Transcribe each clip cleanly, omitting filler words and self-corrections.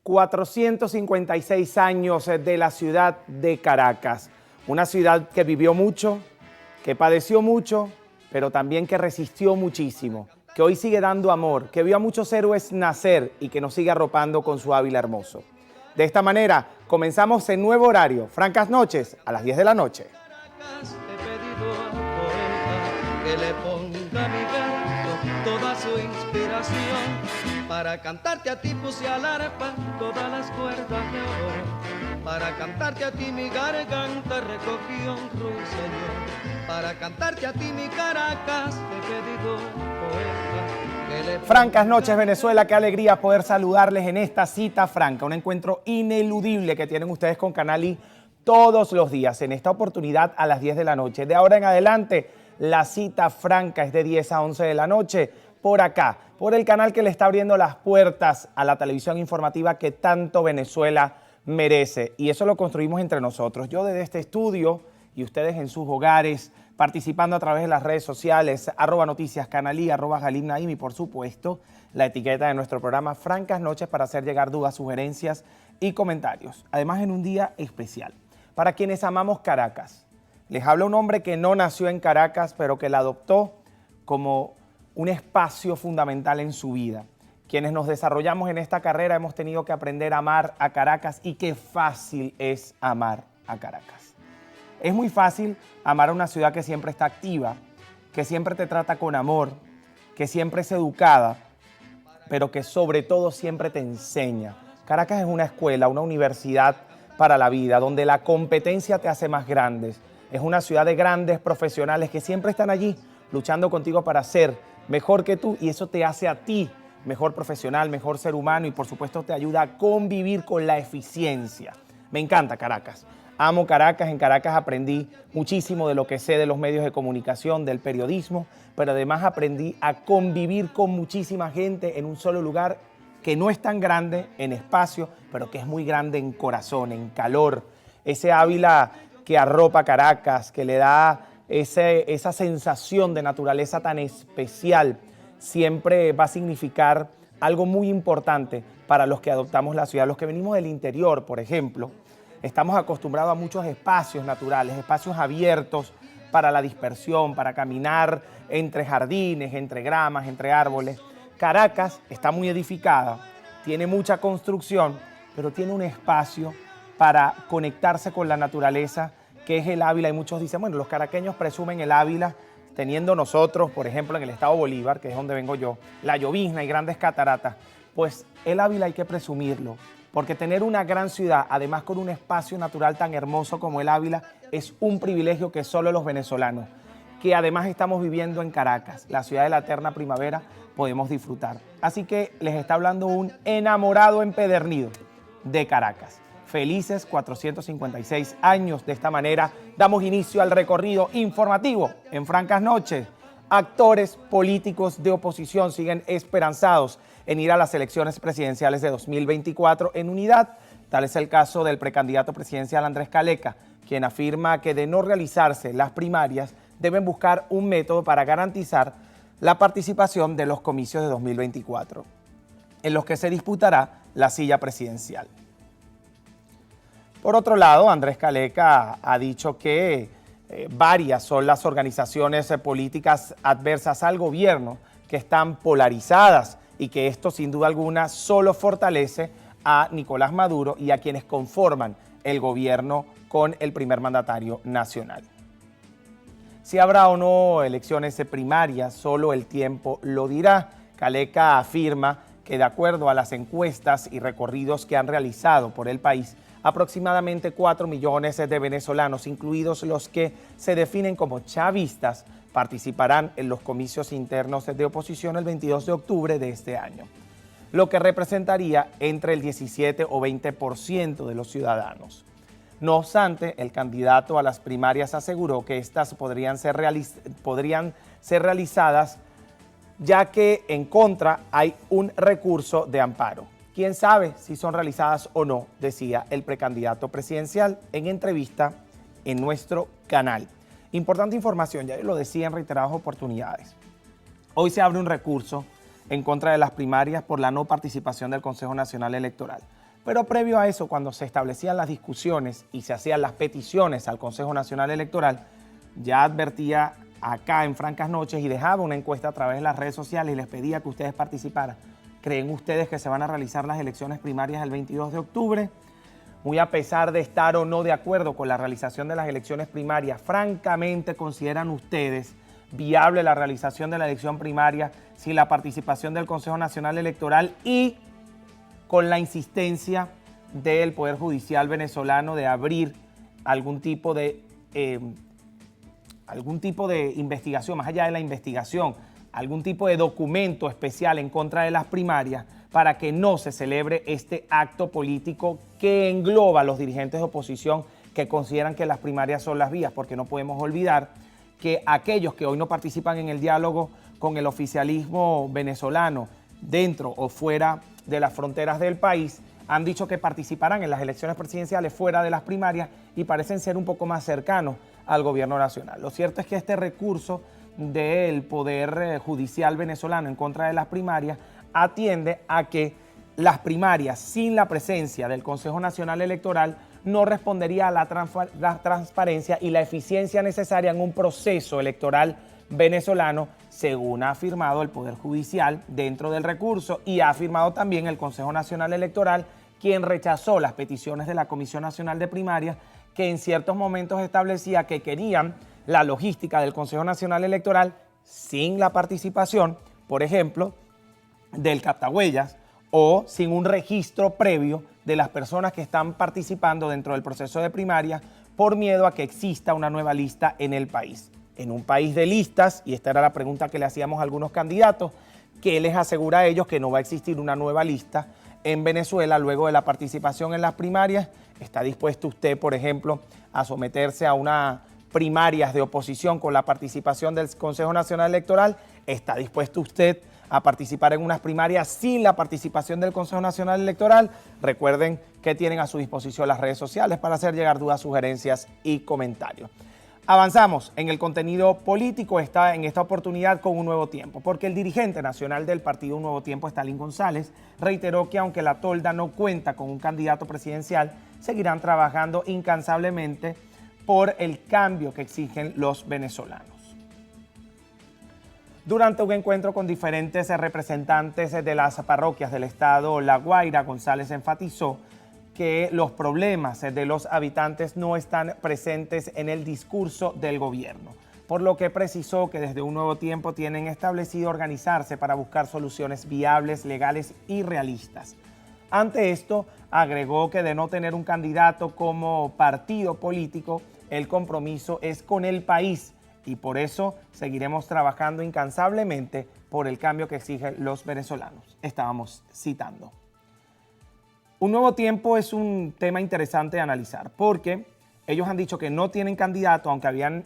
456 años de la ciudad de Caracas, una ciudad que vivió mucho, que padeció mucho, pero también que resistió muchísimo, que hoy sigue dando amor, que vio a muchos héroes nacer y que nos sigue arropando con su Ávila hermoso. De esta manera, comenzamos en nuevo horario, Francas Noches, a las 10 de la noche. Que le ponga mi verso toda su inspiración. Para cantarte a ti puse al arpa todas las cuerdas de oro. Para cantarte a ti mi garganta recogió un ruiseñor. Para cantarte a ti mi Caracas he pedido poeta. Francas Noches Venezuela, qué alegría poder saludarles en esta cita franca, un encuentro ineludible que tienen ustedes con Canal I todos los días, en esta oportunidad a las 10 de la noche. De ahora en adelante, la cita franca es de 10 a 11 de la noche, por acá, por el canal que le está abriendo las puertas a la televisión informativa que tanto Venezuela merece. Y eso lo construimos entre nosotros. Yo desde este estudio y ustedes en sus hogares, participando a través de las redes sociales, @noticias Canal I, @Halim Naim y por supuesto la etiqueta de nuestro programa Francas Noches para hacer llegar dudas, sugerencias y comentarios. Además en un día especial. Para quienes amamos Caracas, les habla un hombre que no nació en Caracas, pero que la adoptó como un espacio fundamental en su vida. Quienes nos desarrollamos en esta carrera hemos tenido que aprender a amar a Caracas y qué fácil es amar a Caracas. Es muy fácil amar a una ciudad que siempre está activa, que siempre te trata con amor, que siempre es educada, pero que sobre todo siempre te enseña. Caracas es una escuela, una universidad para la vida, donde la competencia te hace más grandes. Es una ciudad de grandes profesionales que siempre están allí luchando contigo para ser mejor que tú y eso te hace a ti mejor profesional, mejor ser humano y por supuesto te ayuda a convivir con la eficiencia. Me encanta Caracas. Amo Caracas, en Caracas aprendí muchísimo de lo que sé de los medios de comunicación, del periodismo, pero además aprendí a convivir con muchísima gente en un solo lugar que no es tan grande en espacio, pero que es muy grande en corazón, en calor. Ese Ávila que arropa Caracas, que le da esa sensación de naturaleza tan especial, siempre va a significar algo muy importante para los que adoptamos la ciudad. Los que venimos del interior, por ejemplo, estamos acostumbrados a muchos espacios naturales, espacios abiertos para la dispersión, para caminar entre jardines, entre gramas, entre árboles. Caracas está muy edificada, tiene mucha construcción, pero tiene un espacio para conectarse con la naturaleza, que es el Ávila. Y muchos dicen, bueno, los caraqueños presumen el Ávila, teniendo nosotros, por ejemplo, en el estado Bolívar, que es donde vengo yo, la llovizna y grandes cataratas. Pues el Ávila hay que presumirlo, porque tener una gran ciudad, además con un espacio natural tan hermoso como el Ávila, es un privilegio que solo los venezolanos, que además estamos viviendo en Caracas, la ciudad de la eterna primavera, podemos disfrutar. Así que les está hablando un enamorado empedernido de Caracas. Felices 456 años. De esta manera damos inicio al recorrido informativo en Francas Noches. Actores políticos de oposición siguen esperanzados en ir a las elecciones presidenciales de 2024 en unidad. Tal es el caso del precandidato presidencial Andrés Caleca, quien afirma que de no realizarse las primarias deben buscar un método para garantizar la participación de los comicios de 2024, en los que se disputará la silla presidencial. Por otro lado, Andrés Caleca ha dicho que varias son las organizaciones políticas adversas al gobierno que están polarizadas y que esto sin duda alguna solo fortalece a Nicolás Maduro y a quienes conforman el gobierno con el primer mandatario nacional. Si habrá o no elecciones primarias, solo el tiempo lo dirá. Caleca afirma que de acuerdo a las encuestas y recorridos que han realizado por el país, aproximadamente 4 millones de venezolanos, incluidos los que se definen como chavistas, participarán en los comicios internos de oposición el 22 de octubre de este año, lo que representaría entre el 17 o 20% de los ciudadanos. No obstante, el candidato a las primarias aseguró que estas podrían ser realizadas ya que en contra hay un recurso de amparo. ¿Quién sabe si son realizadas o no?, decía el precandidato presidencial en entrevista en nuestro canal. Importante información, ya lo decía en reiteradas oportunidades. Hoy se abre un recurso en contra de las primarias por la no participación del Consejo Nacional Electoral. Pero previo a eso, cuando se establecían las discusiones y se hacían las peticiones al Consejo Nacional Electoral, ya advertía acá en Francas Noches y dejaba una encuesta a través de las redes sociales y les pedía que ustedes participaran. ¿Creen ustedes que se van a realizar las elecciones primarias el 22 de octubre? Muy a pesar de estar o no de acuerdo con la realización de las elecciones primarias, francamente consideran ustedes viable la realización de la elección primaria sin la participación del Consejo Nacional Electoral y con la insistencia del Poder Judicial venezolano de abrir algún tipo de investigación, más allá de la investigación, algún tipo de documento especial en contra de las primarias para que no se celebre este acto político que engloba a los dirigentes de oposición que consideran que las primarias son las vías, porque no podemos olvidar que aquellos que hoy no participan en el diálogo con el oficialismo venezolano dentro o fuera de las fronteras del país han dicho que participarán en las elecciones presidenciales fuera de las primarias y parecen ser un poco más cercanos al gobierno nacional. Lo cierto es que este recurso del Poder Judicial venezolano en contra de las primarias atiende a que las primarias sin la presencia del Consejo Nacional Electoral no respondería a la transparencia y la eficiencia necesaria en un proceso electoral venezolano, según ha afirmado el Poder Judicial dentro del recurso y ha afirmado también el Consejo Nacional Electoral, quien rechazó las peticiones de la Comisión Nacional de Primarias, que en ciertos momentos establecía que querían la logística del Consejo Nacional Electoral sin la participación, por ejemplo, del captahuellas o sin un registro previo de las personas que están participando dentro del proceso de primaria por miedo a que exista una nueva lista en el país. En un país de listas, y esta era la pregunta que le hacíamos a algunos candidatos, ¿qué les asegura a ellos que no va a existir una nueva lista en Venezuela luego de la participación en las primarias? ¿Está dispuesto usted, por ejemplo, a someterse a unas primarias de oposición con la participación del Consejo Nacional Electoral? ¿Está dispuesto usted a participar en unas primarias sin la participación del Consejo Nacional Electoral? Recuerden que tienen a su disposición las redes sociales para hacer llegar dudas, sugerencias y comentarios. Avanzamos en el contenido político en esta oportunidad con Un Nuevo Tiempo, porque el dirigente nacional del partido Un Nuevo Tiempo, Stalin González, reiteró que aunque la tolda no cuenta con un candidato presidencial, seguirán trabajando incansablemente por el cambio que exigen los venezolanos. Durante un encuentro con diferentes representantes de las parroquias del estado La Guaira, González enfatizó que los problemas de los habitantes no están presentes en el discurso del gobierno, por lo que precisó que desde Un Nuevo Tiempo tienen establecido organizarse para buscar soluciones viables, legales y realistas. Ante esto, agregó que de no tener un candidato como partido político, el compromiso es con el país y por eso seguiremos trabajando incansablemente por el cambio que exigen los venezolanos. Estábamos citando. Un Nuevo Tiempo es un tema interesante de analizar porque ellos han dicho que no tienen candidato, aunque habían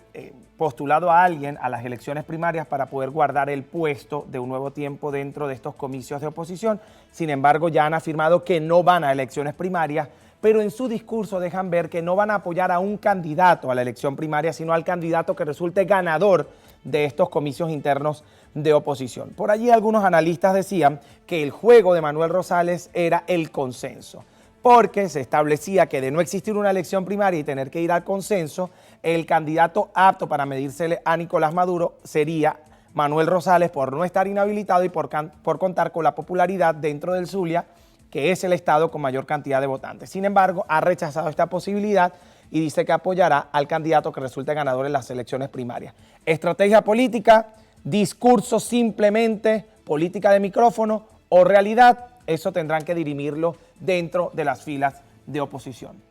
postulado a alguien a las elecciones primarias para poder guardar el puesto de Un Nuevo Tiempo dentro de estos comicios de oposición. Sin embargo, ya han afirmado que no van a elecciones primarias, pero en su discurso dejan ver que no van a apoyar a un candidato a la elección primaria, sino al candidato que resulte ganador de estos comicios internos de oposición. Por allí algunos analistas decían que el juego de Manuel Rosales era el consenso, porque se establecía que de no existir una elección primaria y tener que ir al consenso, el candidato apto para medírsele a Nicolás Maduro sería Manuel Rosales por no estar inhabilitado y por contar con la popularidad dentro del Zulia, que es el estado con mayor cantidad de votantes. Sin embargo, ha rechazado esta posibilidad y dice que apoyará al candidato que resulte ganador en las elecciones primarias. Estrategia política, discurso simplemente, política de micrófono o realidad, eso tendrán que dirimirlo dentro de las filas de oposición.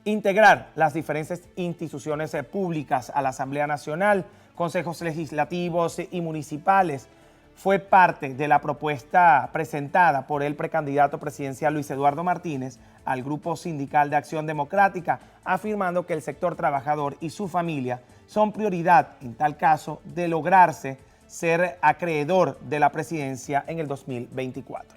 Integrar las diferentes instituciones públicas a la Asamblea Nacional, consejos legislativos y municipales, fue parte de la propuesta presentada por el precandidato presidencial Luis Eduardo Martínez al Grupo Sindical de Acción Democrática, afirmando que el sector trabajador y su familia son prioridad en tal caso de lograrse ser acreedor de la presidencia en el 2024.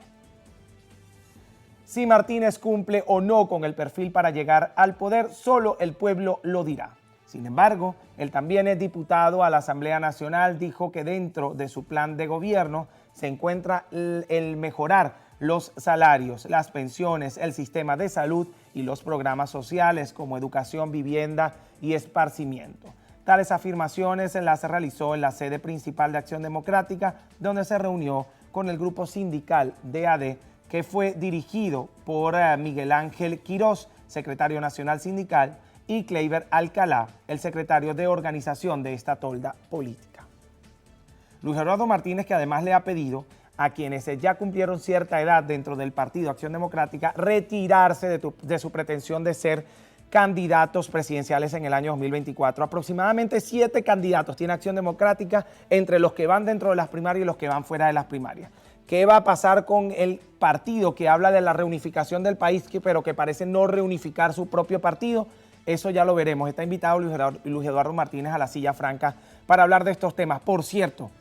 Si Martínez cumple o no con el perfil para llegar al poder, solo el pueblo lo dirá. Sin embargo, él también es diputado a la Asamblea Nacional, dijo que dentro de su plan de gobierno se encuentra el mejorar los salarios, las pensiones, el sistema de salud y los programas sociales como educación, vivienda y esparcimiento. Tales afirmaciones las realizó en la sede principal de Acción Democrática, donde se reunió con el grupo sindical DAD, que fue dirigido por Miguel Ángel Quirós, secretario nacional sindical, y Kleiber Alcalá, el secretario de organización de esta tolda política. Luis Eduardo Martínez, que además le ha pedido a quienes ya cumplieron cierta edad dentro del Partido Acción Democrática retirarse de su pretensión de ser candidatos presidenciales en el año 2024. Aproximadamente 7 candidatos tiene Acción Democrática, entre los que van dentro de las primarias y los que van fuera de las primarias. ¿Qué va a pasar con el partido que habla de la reunificación del país, pero que parece no reunificar su propio partido? Eso ya lo veremos. Está invitado Luis Eduardo Martínez a la silla franca para hablar de estos temas. Por cierto,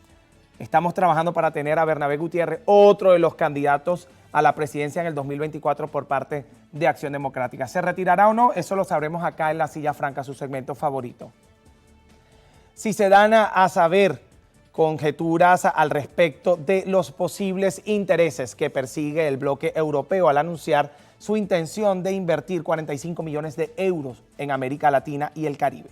estamos trabajando para tener a Bernabé Gutiérrez, otro de los candidatos a la presidencia en el 2024 por parte de Acción Democrática. ¿Se retirará o no? Eso lo sabremos acá en la silla franca, su segmento favorito. Si se dan a saber conjeturas al respecto de los posibles intereses que persigue el bloque europeo al anunciar su intención de invertir 45 millones de euros en América Latina y el Caribe.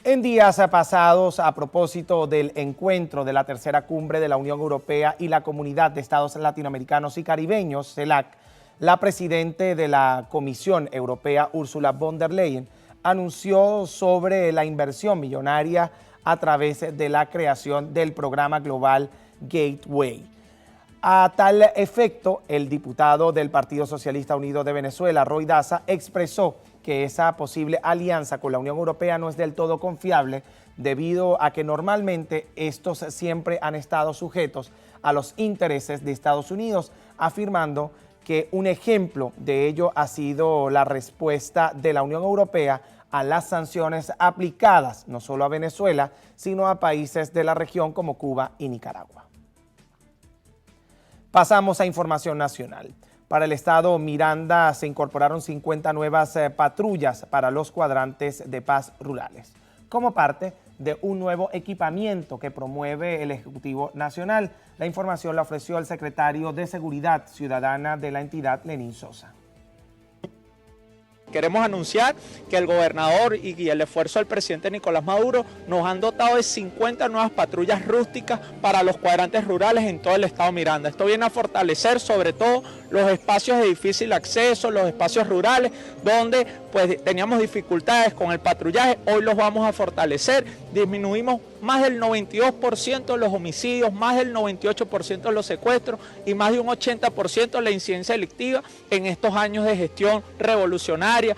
En días pasados, a propósito del encuentro de la tercera cumbre de la Unión Europea y la Comunidad de Estados Latinoamericanos y Caribeños, CELAC, la presidenta de la Comisión Europea, Ursula von der Leyen, anunció sobre la inversión millonaria a través de la creación del programa global Gateway. A tal efecto, el diputado del Partido Socialista Unido de Venezuela, Roy Daza, expresó que esa posible alianza con la Unión Europea no es del todo confiable debido a que normalmente estos siempre han estado sujetos a los intereses de Estados Unidos, afirmando que un ejemplo de ello ha sido la respuesta de la Unión Europea a las sanciones aplicadas no solo a Venezuela, sino a países de la región como Cuba y Nicaragua. Pasamos a información nacional. Para el estado Miranda se incorporaron 50 nuevas patrullas para los cuadrantes de paz rurales, como parte de un nuevo equipamiento que promueve el Ejecutivo Nacional. La información la ofreció el secretario de Seguridad Ciudadana de la entidad, Lenín Sosa. Queremos anunciar que el gobernador y el esfuerzo del presidente Nicolás Maduro nos han dotado de 50 nuevas patrullas rústicas para los cuadrantes rurales en todo el estado Miranda. Esto viene a fortalecer sobre todo los espacios de difícil acceso, los espacios rurales, donde pues teníamos dificultades con el patrullaje. Hoy los vamos a fortalecer. Disminuimos más del 92% de los homicidios, más del 98% de los secuestros y más de un 80% de la incidencia delictiva en estos años de gestión revolucionaria.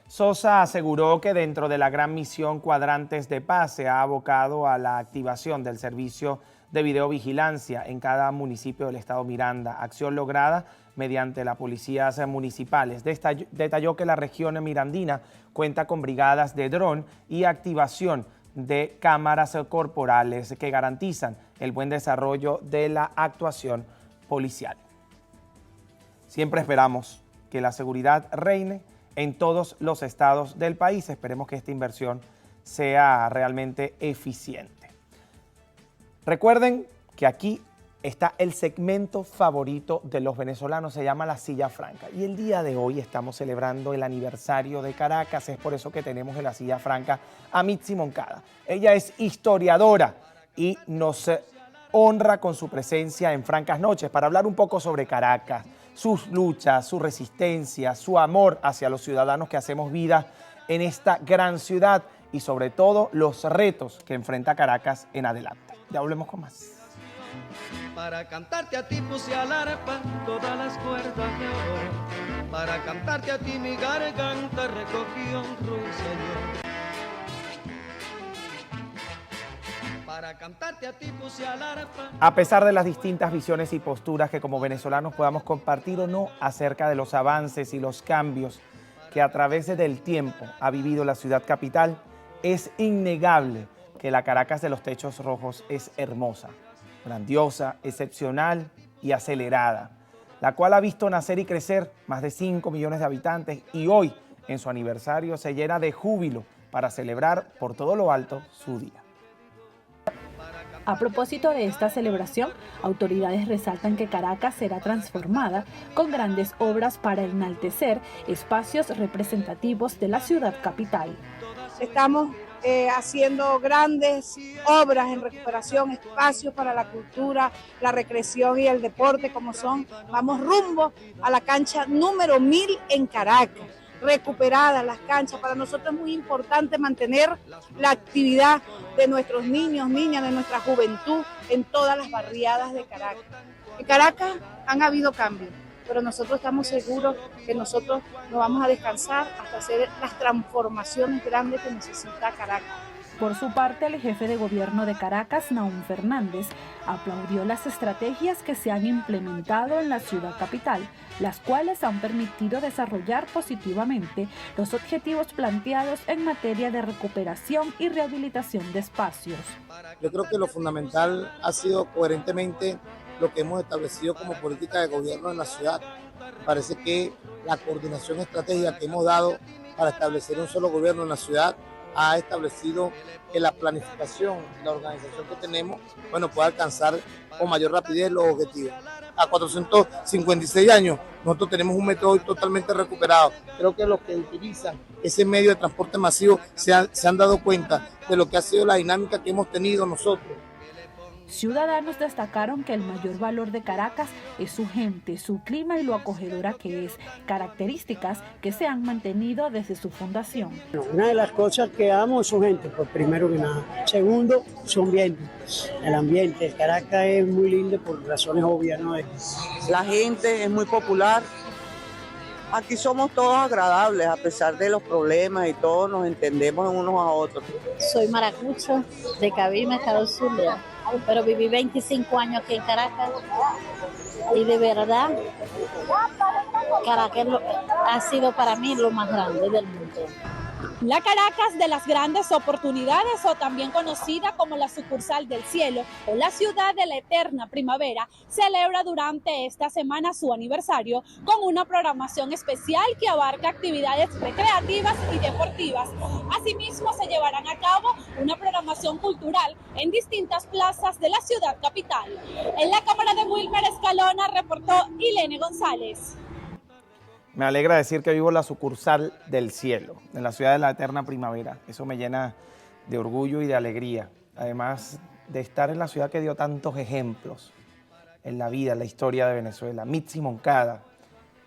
Sosa aseguró que dentro de la gran misión Cuadrantes de Paz se ha abocado a la activación del servicio de videovigilancia en cada municipio del estado Miranda, acción lograda mediante las policías municipales. Detalló que la región mirandina cuenta con brigadas de dron y activación de cámaras corporales que garantizan el buen desarrollo de la actuación policial. Siempre esperamos que la seguridad reine en todos los estados del país. Esperemos que esta inversión sea realmente eficiente. Recuerden que aquí está el segmento favorito de los venezolanos, se llama La Silla Franca. Y el día de hoy estamos celebrando el aniversario de Caracas, es por eso que tenemos en La Silla Franca a Mitzi Moncada. Ella es historiadora y nos honra con su presencia en Francas Noches para hablar un poco sobre Caracas, sus luchas, su resistencia, su amor hacia los ciudadanos que hacemos vida en esta gran ciudad y sobre todo los retos que enfrenta Caracas en adelante. Ya volvemos con más. Para cantarte a ti puse al arpa todas las cuerdas de oro. Para cantarte a ti mi garganta recogió un ruiseñor. Para cantarte a ti puse al arpa. A pesar de las distintas visiones y posturas que como venezolanos podamos compartir o no acerca de los avances y los cambios que a través del tiempo ha vivido la ciudad capital, es innegable que la Caracas de los techos rojos es hermosa, grandiosa, excepcional y acelerada, la cual ha visto nacer y crecer más de 5 millones de habitantes y hoy, en su aniversario, se llena de júbilo para celebrar por todo lo alto su día. A propósito de esta celebración, autoridades resaltan que Caracas será transformada con grandes obras para enaltecer espacios representativos de la ciudad capital. Estamos haciendo grandes obras en recuperación, espacios para la cultura, la recreación y el deporte como son. Vamos rumbo a la cancha número 1000 en Caracas. Recuperadas las canchas. Para nosotros es muy importante mantener la actividad de nuestros niños, niñas, de nuestra juventud en todas las barriadas de Caracas. En Caracas han habido cambios, pero nosotros estamos seguros que nosotros no vamos a descansar hasta hacer las transformaciones grandes que necesita Caracas. Por su parte, el jefe de gobierno de Caracas, Nahum Fernández, aplaudió las estrategias que se han implementado en la ciudad capital, las cuales han permitido desarrollar positivamente los objetivos planteados en materia de recuperación y rehabilitación de espacios. Yo creo que lo fundamental ha sido coherentemente lo que hemos establecido como política de gobierno en la ciudad. Parece que la coordinación estratégica que hemos dado para establecer un solo gobierno en la ciudad ha establecido que la planificación y la organización que tenemos, pueda alcanzar con mayor rapidez los objetivos. A 456 años, nosotros tenemos un método totalmente recuperado. Creo que los que utilizan ese medio de transporte masivo se han dado cuenta de lo que ha sido la dinámica que hemos tenido nosotros. Ciudadanos destacaron que el mayor valor de Caracas es su gente, su clima y lo acogedora que es, características que se han mantenido desde su fundación. Una de las cosas que amo es su gente, por primero que nada. Segundo, su ambiente. El ambiente de Caracas es muy lindo por razones obvias, ¿no? La gente es muy popular. Aquí somos todos agradables, a pesar de los problemas y todos nos entendemos unos a otros. Soy maracucho de Cabima, Estado Zulia, pero viví 25 años aquí en Caracas y de verdad Caracas ha sido para mí lo más grande del mundo. La Caracas de las grandes oportunidades, o también conocida como la sucursal del cielo o la ciudad de la eterna primavera, celebra durante esta semana su aniversario con una programación especial que abarca actividades recreativas y deportivas. Asimismo, se llevarán a cabo una programación cultural en distintas plazas de la ciudad capital. En la cámara de Wilmer Escalona reportó Ilene González. Me alegra decir que vivo en la sucursal del cielo, en la ciudad de la eterna primavera. Eso me llena de orgullo y de alegría. Además de estar en la ciudad que dio tantos ejemplos en la vida, en la historia de Venezuela. Mitzi Moncada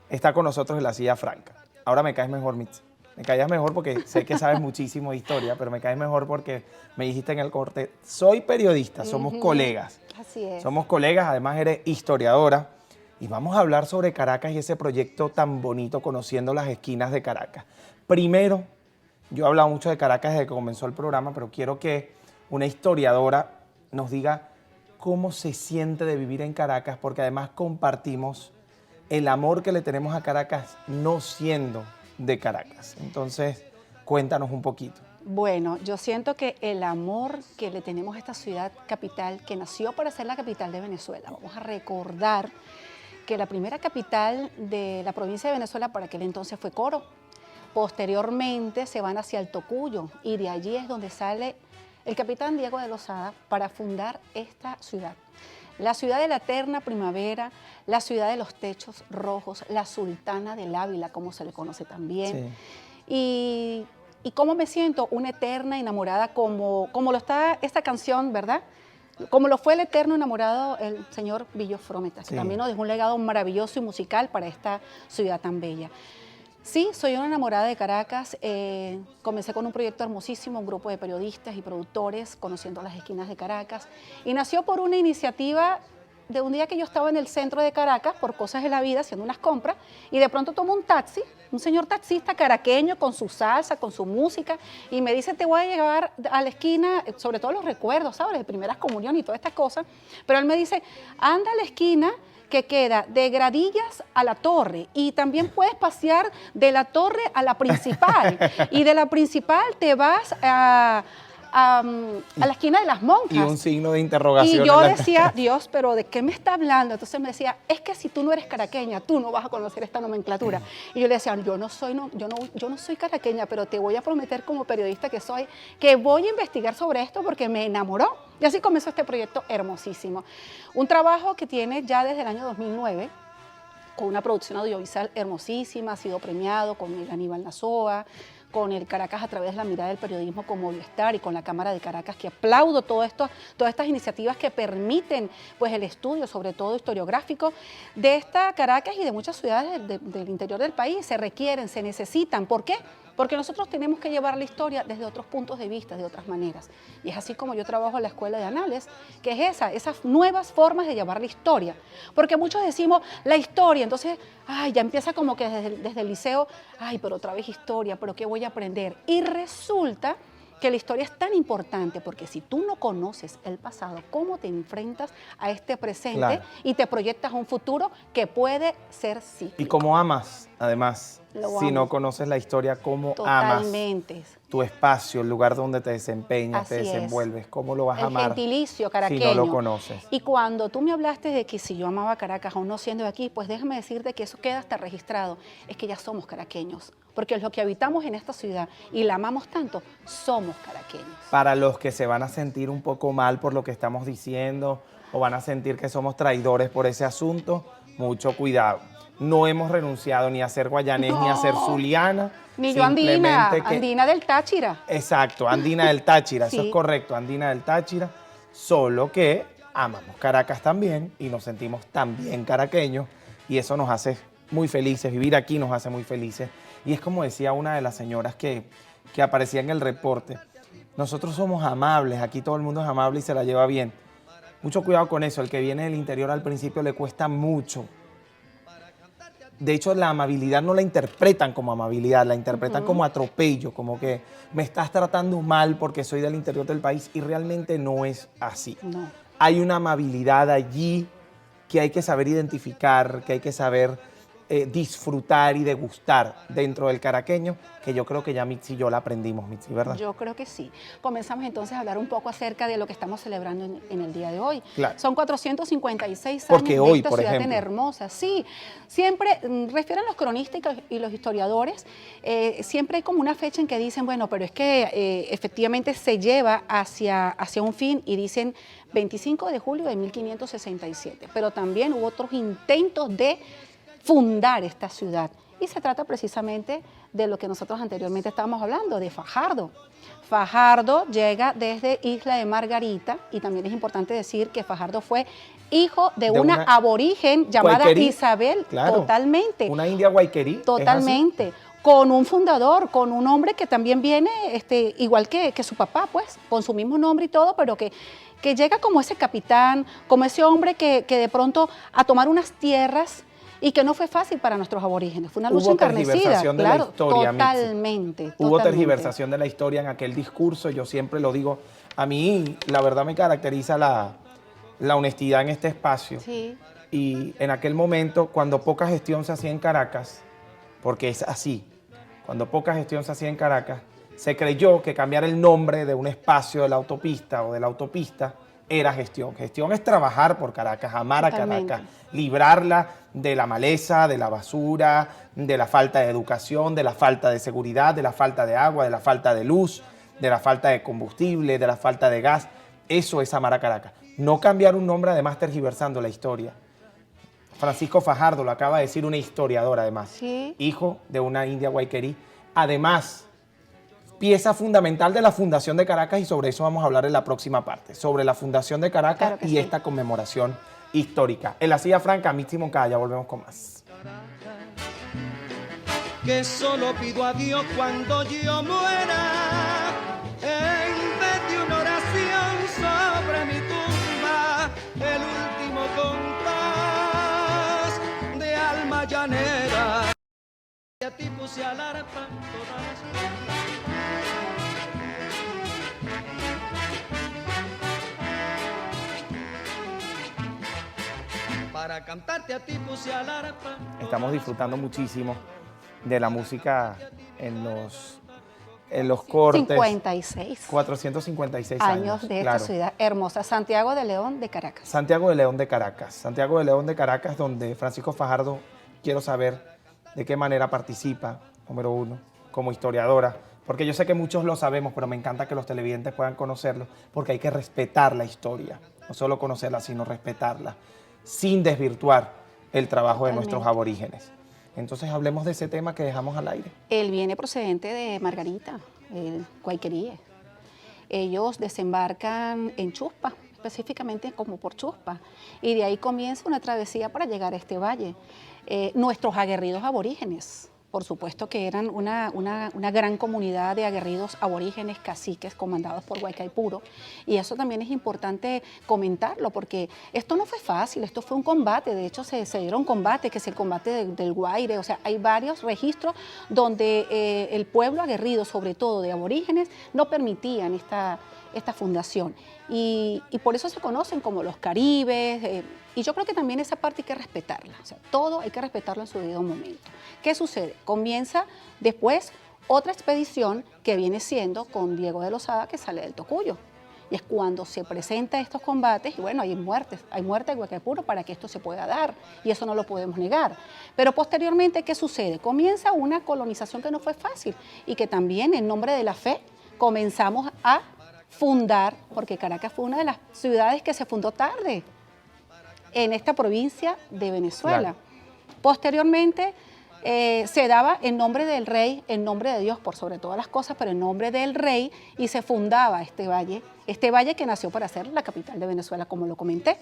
está con nosotros en la silla franca. Ahora me caes mejor, Mitzi. Me caías mejor porque sé que sabes muchísimo de historia, pero me caes mejor porque me dijiste en el corte, soy periodista, somos colegas. Así es. Somos colegas, además eres historiadora. Y vamos a hablar sobre Caracas y ese proyecto tan bonito, conociendo las esquinas de Caracas. Primero, yo he hablado mucho de Caracas desde que comenzó el programa, pero quiero que una historiadora nos diga cómo se siente de vivir en Caracas, porque además compartimos el amor que le tenemos a Caracas no siendo de Caracas. Entonces, cuéntanos un poquito. Bueno, yo siento que el amor que le tenemos a esta ciudad capital, que nació para ser la capital de Venezuela, vamos a recordar que la primera capital de la provincia de Venezuela por aquel entonces fue Coro. Posteriormente se van hacia el Tocuyo y de allí es donde sale el capitán Diego de Lozada para fundar esta ciudad. La ciudad de la eterna primavera, la ciudad de los techos rojos, la sultana del Ávila, como se le conoce también. Sí. Y cómo me siento una eterna enamorada, como lo está esta canción, ¿verdad? Como lo fue el eterno enamorado el señor Billo Frometa, que también nos dejó un legado maravilloso y musical para esta ciudad tan bella. Sí, soy una enamorada de Caracas. Comencé con un proyecto hermosísimo, un grupo de periodistas y productores conociendo las esquinas de Caracas. Y nació por una iniciativa de un día que yo estaba en el centro de Caracas por cosas de la vida, haciendo unas compras, y de pronto tomo un taxi, un señor taxista caraqueño con su salsa, con su música, y me dice, te voy a llevar a la esquina, sobre todo los recuerdos, ¿sabes? De primeras comunión y todas estas cosas, pero él me dice, anda a la esquina que queda de Gradillas a la Torre, y también puedes pasear de la Torre a la Principal, y de la Principal te vas a la esquina de las monjas. Y un signo de interrogación. Y yo en la decía, Dios, pero ¿de qué me está hablando? Entonces me decía, es que si tú no eres caraqueña, tú no vas a conocer esta nomenclatura. Y yo le decía, yo no soy caraqueña, pero te voy a prometer como periodista que soy, que voy a investigar sobre esto porque me enamoró. Y así comenzó este proyecto hermosísimo. Un trabajo que tiene ya desde el año 2009, con una producción audiovisual hermosísima, ha sido premiado con el Aníbal Nazoa, con el Caracas a través de la mirada del periodismo con Movistar y con la Cámara de Caracas, que aplaudo todas estas iniciativas que permiten pues, el estudio, sobre todo historiográfico, de esta Caracas y de muchas ciudades del interior del país. Se requieren, se necesitan. ¿Por qué? Porque nosotros tenemos que llevar la historia desde otros puntos de vista, de otras maneras. Y es así como yo trabajo en la Escuela de Anales, que es esas nuevas formas de llevar la historia. Porque muchos decimos la historia, entonces, ay, ya empieza como que desde el liceo, ay, pero otra vez historia, pero ¿qué voy a aprender? Y resulta que la historia es tan importante porque si tú no conoces el pasado, ¿cómo te enfrentas a este presente Claro. y te proyectas a un futuro que puede ser cíclico? Y cómo amas, además, Lo si amo. no conoces la historia, cómo amas Totalmente. tu espacio, el lugar donde te desempeñas, te Así es. desenvuelves, cómo lo vas a El amar gentilicio si caraqueño. no lo conoces. Y cuando tú me hablaste de que si yo amaba Caracas aún no siendo de aquí, pues déjame decirte que eso queda hasta registrado. Es que ya somos caraqueños, porque los que habitamos en esta ciudad y la amamos tanto, somos caraqueños. Para los que se van a sentir un poco mal por lo que estamos diciendo o van a sentir que somos traidores por ese asunto, mucho cuidado. No hemos renunciado ni a ser guayanés ni a ser zuliana. Ni yo andina, simplemente que- andina del Táchira. Exacto, andina del Táchira, eso Sí. es correcto, andina del Táchira, solo que amamos Caracas también y nos sentimos también caraqueños y eso nos hace muy felices, vivir aquí nos hace muy felices. Y es como decía una de las señoras que aparecía en el reporte, nosotros somos amables, aquí todo el mundo es amable y se la lleva bien. Mucho cuidado con eso, el que viene del interior al principio le cuesta mucho. De hecho, la amabilidad no la interpretan como amabilidad, la interpretan como atropello, como que me estás tratando mal porque soy del interior del país y realmente no es así. No. Hay una amabilidad allí que hay que saber identificar, que hay que saber disfrutar y degustar dentro del caraqueño, que yo creo que ya Mitzi y yo la aprendimos, Mitzi, ¿verdad? Yo creo que sí. Comenzamos entonces a hablar un poco acerca de lo que estamos celebrando en el día de hoy. Claro. Son 456 años Porque de hoy, esta por ciudad tan ejemplo. hermosa. Sí, siempre refieren los cronistas y los historiadores, siempre hay como una fecha en que dicen, bueno, pero es que efectivamente se lleva hacia un fin y dicen 25 de julio de 1567, pero también hubo otros intentos de fundar esta ciudad. Y se trata precisamente de lo que nosotros anteriormente estábamos hablando, de Fajardo. Fajardo llega desde Isla de Margarita y también es importante decir que Fajardo fue hijo de una aborigen llamada Guayquerí, Isabel, claro. totalmente. Una india guayquerí. ¿es así? Totalmente. Con un fundador, con un hombre que también viene, igual que su papá, pues, con su mismo nombre y todo, pero que llega como ese capitán, como ese hombre que de pronto a tomar unas tierras y que no fue fácil para nuestros aborígenes. Fue una lucha Hubo encarnecida. tergiversación de la Claro, historia, Mitzi. totalmente. Hubo tergiversación de la historia en aquel discurso, yo siempre lo digo. A mí, la verdad, me caracteriza la honestidad en este espacio. Sí. Y en aquel momento, cuando poca gestión se hacía en Caracas, porque es así, cuando poca gestión se hacía en Caracas, se creyó que cambiar el nombre de un espacio de la autopista o de la autopista era gestión. Gestión es trabajar por Caracas, amar Totalmente. a Caracas, librarla de la maleza, de la basura, de la falta de educación, de la falta de seguridad, de la falta de agua, de la falta de luz, de la falta de combustible, de la falta de gas. Eso es amar a Caracas. No cambiar un nombre, además tergiversando la historia. Francisco Fajardo, lo acaba de decir una historiadora además, Sí. hijo de una india guayquerí. Además, pieza fundamental de la fundación de Caracas y sobre eso vamos a hablar en la próxima parte, sobre la fundación de Caracas Claro que y sí. esta conmemoración histórica. En la silla franca, Mitzi Moncada, volvemos con más. Que solo pido a Dios cuando yo muera, en vez de una oración sobre mi tumba, el último compás de alma llanera. Y a ti puse al arpa todas las para cantarte a ti puse al arpa. Estamos disfrutando muchísimo de la música en los cortes. 56. 456 años de esta claro. ciudad hermosa, Santiago de León de Caracas. Santiago de León de Caracas. Santiago de León de Caracas, donde Francisco Fajardo, quiero saber de qué manera participa, número uno, como historiadora, porque yo sé que muchos lo sabemos, pero me encanta que los televidentes puedan conocerlo, porque hay que respetar la historia, no solo conocerla, sino respetarla, sin desvirtuar el trabajo de nuestros aborígenes. Entonces hablemos de ese tema que dejamos al aire. Él viene procedente de Margarita, el Guayqueríe. Ellos desembarcan en Chuspa, específicamente como por Chuspa, y de ahí comienza una travesía para llegar a este valle. Nuestros aguerridos aborígenes, por supuesto que eran una gran comunidad de aguerridos aborígenes, caciques, comandados por Guaycaipuro, y eso también es importante comentarlo, porque esto no fue fácil, esto fue un combate, de hecho se dieron combates, que es el combate del Guaire, o sea, hay varios registros donde el pueblo aguerrido, sobre todo de aborígenes, no permitían esta fundación, y por eso se conocen como los caribes, y yo creo que también esa parte hay que respetarla, o sea, todo hay que respetarlo en su debido momento. ¿Qué sucede? Comienza después otra expedición que viene siendo con Diego de Lozada, que sale del Tocuyo. Y es cuando se presentan estos combates, y bueno, hay muerte de Guaycaipuro para que esto se pueda dar, y eso no lo podemos negar. Pero posteriormente, ¿qué sucede? Comienza una colonización que no fue fácil, y que también en nombre de la fe comenzamos a fundar, porque Caracas fue una de las ciudades que se fundó tarde en esta provincia de Venezuela. Claro. Posteriormente se daba en nombre del rey, en nombre de Dios por sobre todas las cosas, pero en nombre del rey, y se fundaba este valle que nació para ser la capital de Venezuela, como lo comenté.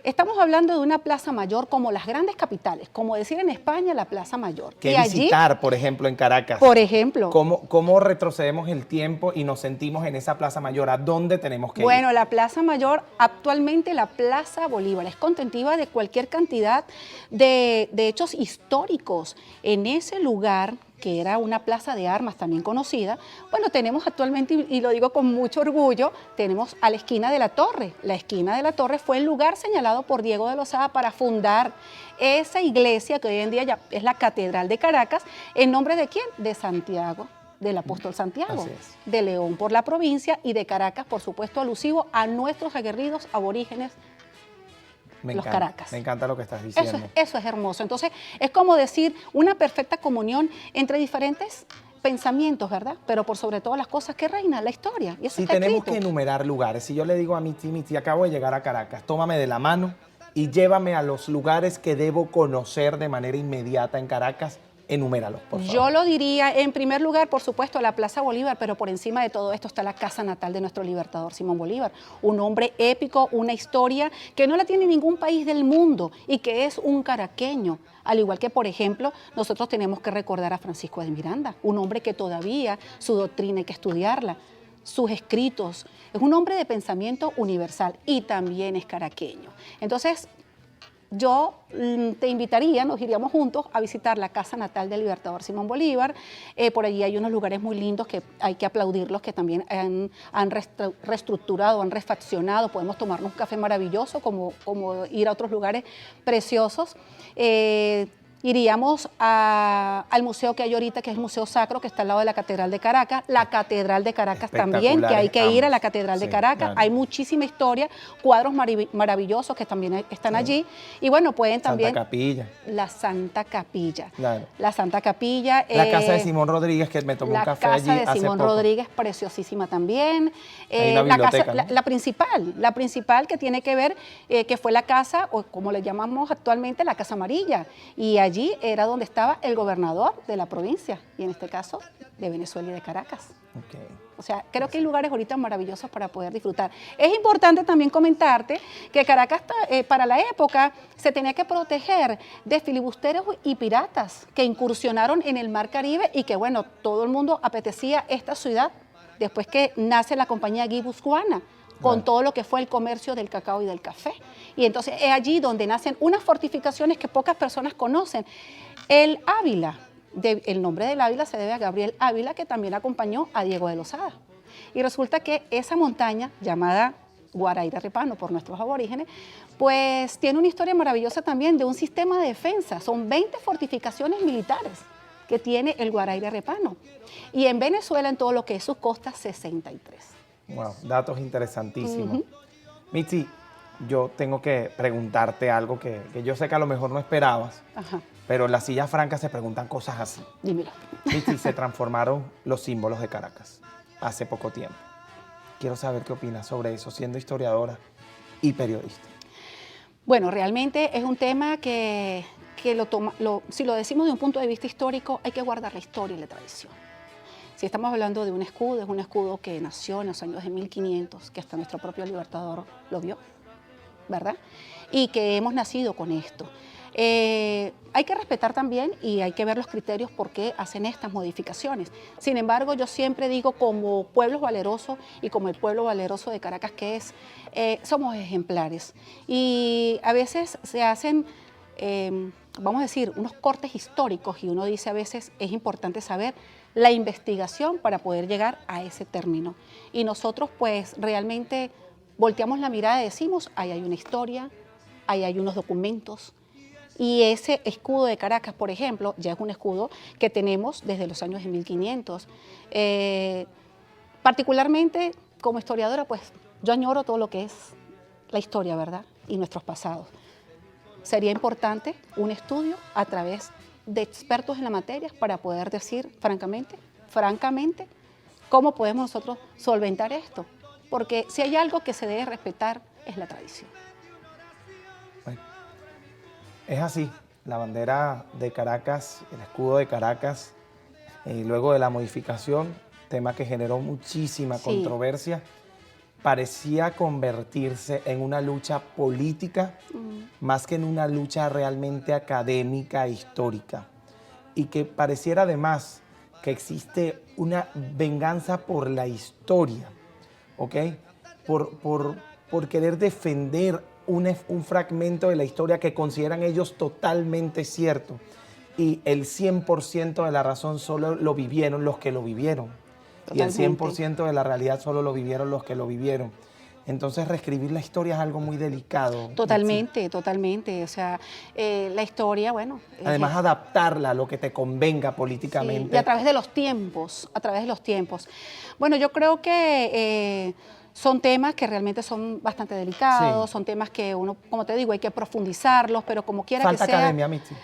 Estamos hablando de una plaza mayor como las grandes capitales, como decir en España la Plaza Mayor. ¿Qué visitar, por ejemplo, en Caracas? Por ejemplo. ¿Cómo retrocedemos el tiempo y nos sentimos en esa Plaza Mayor? ¿A dónde tenemos que ir? Bueno, la Plaza Mayor, actualmente la Plaza Bolívar, es contentiva de cualquier cantidad de hechos históricos. En ese lugar, que era una plaza de armas también conocida, bueno, tenemos actualmente, y lo digo con mucho orgullo, tenemos a la esquina de la Torre. La esquina de la Torre fue el lugar señalado por Diego de Lozada para fundar esa iglesia que hoy en día ya es la Catedral de Caracas, ¿en nombre de quién? De Santiago, del apóstol Santiago, de León por la provincia, y de Caracas, por supuesto, alusivo a nuestros aguerridos aborígenes, los Caracas. Me encanta lo que estás diciendo. Eso es hermoso. Entonces, es como decir una perfecta comunión entre diferentes pensamientos, ¿verdad? Pero por sobre todas las cosas que reina la historia. Y eso si tenemos que enumerar lugares, si yo le digo a Miti, acabo de llegar a Caracas, tómame de la mano y llévame a los lugares que debo conocer de manera inmediata en Caracas, enuméralos, por favor. Yo lo diría, en primer lugar, por supuesto, la Plaza Bolívar, pero por encima de todo esto está la casa natal de nuestro libertador Simón Bolívar, un hombre épico, una historia que no la tiene ningún país del mundo y que es un caraqueño. Al igual que, por ejemplo, nosotros tenemos que recordar a Francisco de Miranda, un hombre que todavía su doctrina hay que estudiarla, sus escritos. Es un hombre de pensamiento universal y también es caraqueño. Entonces, yo te invitaría, nos iríamos juntos a visitar la casa natal del libertador Simón Bolívar. Por allí hay unos lugares muy lindos que hay que aplaudirlos, que también han reestructurado, han refaccionado. Podemos tomarnos un café maravilloso, como ir a otros lugares preciosos. Iríamos al museo que hay ahorita, que es el Museo Sacro, que está al lado de la Catedral de Caracas. La Catedral de Caracas también, que hay que ir a la Catedral de Caracas. Claro. Hay muchísima historia, cuadros maravillosos que también están allí. Y bueno, pueden también... Santa Capilla. La Santa Capilla. Claro. La Santa Capilla. La casa de Simón Rodríguez, que me tomó un café allí hace poco. La casa de Simón Rodríguez, preciosísima también. La principal que tiene que ver, que fue la casa, o como le llamamos actualmente, la Casa Amarilla. Y allí era donde estaba el gobernador de la provincia, y en este caso de Venezuela y de Caracas. Okay. O sea, creo que hay lugares ahorita maravillosos para poder disfrutar. Es importante también comentarte que Caracas, para la época, se tenía que proteger de filibusteros y piratas que incursionaron en el Mar Caribe y que, bueno, todo el mundo apetecía esta ciudad después que nace la compañía guipuzcoana, con todo lo que fue el comercio del cacao y del café. Y entonces es allí donde nacen unas fortificaciones que pocas personas conocen. El Ávila, el nombre del Ávila se debe a Gabriel Ávila, que también acompañó a Diego de Lozada. Y resulta que esa montaña, llamada Guaraíra Ripano por nuestros aborígenes, pues tiene una historia maravillosa también de un sistema de defensa. Son 20 fortificaciones militares que tiene el Guaraíra Repano. Y en Venezuela, en todo lo que es sus costas, 63. Wow, datos interesantísimos. Mitzi, yo tengo que preguntarte algo que yo sé que a lo mejor no esperabas, pero en las sillas francas se preguntan cosas así. Dímelo. Mitzi, se transformaron los símbolos de Caracas hace poco tiempo. Quiero saber qué opinas sobre eso, siendo historiadora y periodista. Bueno, realmente es un tema que si lo decimos de un punto de vista histórico, hay que guardar la historia y la tradición. Si estamos hablando de un escudo, es un escudo que nació en los años de 1500, que hasta nuestro propio Libertador lo vio, ¿verdad? Y que hemos nacido con esto. Hay que respetar también y hay que ver los criterios por qué hacen estas modificaciones. Sin embargo, yo siempre digo, como pueblo valeroso y como el pueblo valeroso de Caracas que es, somos ejemplares. Y a veces se hacen, vamos a decir, unos cortes históricos y uno dice a veces es importante saber la investigación para poder llegar a ese término. Y nosotros pues realmente volteamos la mirada y decimos, ahí hay una historia, ahí hay unos documentos. Y ese escudo de Caracas, por ejemplo, ya es un escudo que tenemos desde los años de 1500. Particularmente, como historiadora, pues yo añoro todo lo que es la historia, ¿verdad? Y nuestros pasados. Sería importante un estudio a través de expertos en la materia para poder decir, francamente, cómo podemos nosotros solventar esto. Porque si hay algo que se debe respetar, es la tradición. Bueno, es así. La bandera de Caracas, el escudo de Caracas, luego de la modificación, tema que generó muchísima controversia, parecía convertirse en una lucha política más que en una lucha realmente académica e histórica. Y que pareciera además que existe una venganza por la historia, ¿ok? Por querer defender un fragmento de la historia que consideran ellos totalmente cierto. Y el 100% de la razón solo lo vivieron los que lo vivieron. Totalmente. Y el 100% de la realidad solo lo vivieron los que lo vivieron. Entonces, reescribir la historia es algo muy delicado. Totalmente, totalmente. O sea, la historia, bueno... Además, adaptarla a lo que te convenga políticamente. Sí, y a través de los tiempos, Bueno, yo creo que... son temas que realmente son bastante delicados, son temas que uno, como te digo, hay que profundizarlos, pero como quiera que sea... Falta academia, Mitzi.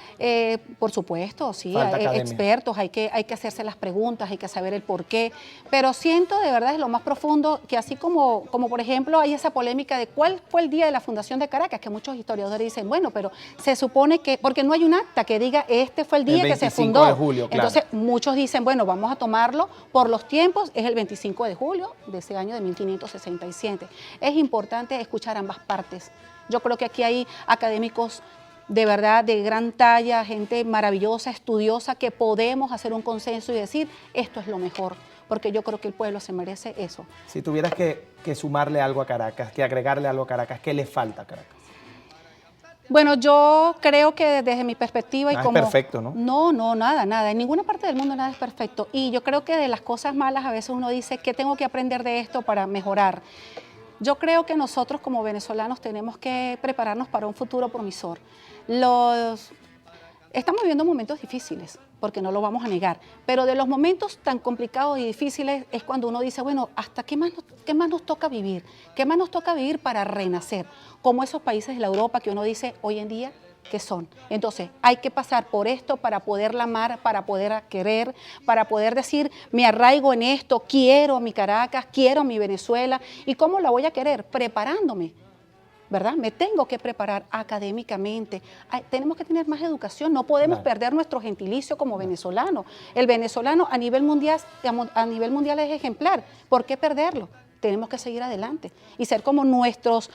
Por supuesto, sí, hay expertos, hay que hacerse las preguntas, hay que saber el por qué, pero siento de verdad, es lo más profundo, que así como por ejemplo hay esa polémica de cuál fue el día de la fundación de Caracas, que muchos historiadores dicen, bueno, pero se supone que, porque no hay un acta que diga este fue el día que se fundó. El 25 de julio, claro. Entonces muchos dicen, bueno, vamos a tomarlo por los tiempos, es el 25 de julio de ese año de 1567. Es importante escuchar ambas partes. Yo creo que aquí hay académicos de verdad de gran talla, gente maravillosa, estudiosa, que podemos hacer un consenso y decir esto es lo mejor, porque yo creo que el pueblo se merece eso. Si tuvieras que sumarle algo a Caracas, que agregarle algo a Caracas, ¿qué le falta a Caracas? Bueno, yo creo que desde mi perspectiva... Nada es perfecto, ¿no? No, nada. En ninguna parte del mundo nada es perfecto. Y yo creo que de las cosas malas a veces uno dice, ¿qué tengo que aprender de esto para mejorar? Yo creo que nosotros como venezolanos tenemos que prepararnos para un futuro promisor. Estamos viviendo momentos difíciles, porque no lo vamos a negar, pero de los momentos tan complicados y difíciles es cuando uno dice, bueno, ¿hasta qué más nos toca vivir? ¿Qué más nos toca vivir para renacer? Como esos países de la Europa que uno dice hoy en día, ¿qué son? Entonces, hay que pasar por esto para poderla amar, para poder querer, para poder decir, me arraigo en esto, quiero a mi Caracas, quiero a mi Venezuela. ¿Y cómo la voy a querer? Preparándome, ¿verdad? Me tengo que preparar académicamente. Tenemos que tener más educación, no podemos perder nuestro gentilicio como venezolano. El venezolano a nivel mundial es ejemplar. ¿Por qué perderlo? Tenemos que seguir adelante y ser como nuestros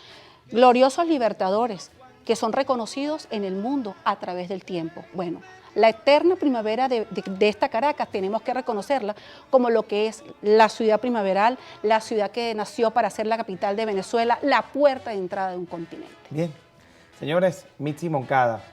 gloriosos libertadores, que son reconocidos en el mundo a través del tiempo. Bueno, la eterna primavera de esta Caracas tenemos que reconocerla como lo que es la ciudad primaveral, la ciudad que nació para ser la capital de Venezuela, la puerta de entrada de un continente. Bien, señores, Mitzi Moncada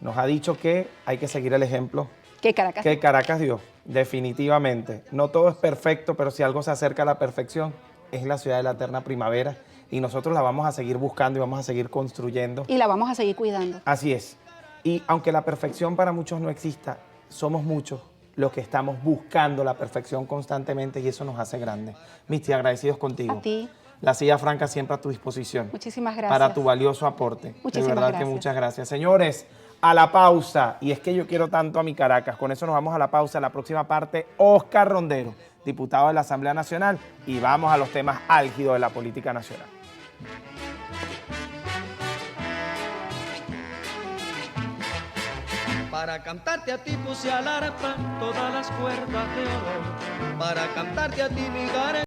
nos ha dicho que hay que seguir el ejemplo que Caracas dio, definitivamente. No todo es perfecto, pero si algo se acerca a la perfección, es la ciudad de la eterna primavera. Y nosotros la vamos a seguir buscando y vamos a seguir construyendo. Y la vamos a seguir cuidando. Así es. Y aunque la perfección para muchos no exista, somos muchos los que estamos buscando la perfección constantemente y eso nos hace grandes. Misty, agradecidos contigo. A ti. La Silla Franca siempre a tu disposición. Muchísimas gracias. Para tu valioso aporte. Muchísimas de verdad gracias. que muchas gracias. Señores, a la pausa. Y es que yo quiero tanto a mi Caracas. Con eso nos vamos a la pausa. La próxima parte, Oscar Rondero, diputado de la Asamblea Nacional. Y vamos a los temas álgidos de la política nacional. Para cantarte a ti puse al arpa todas las cuerdas de oro. Para cantarte a ti mi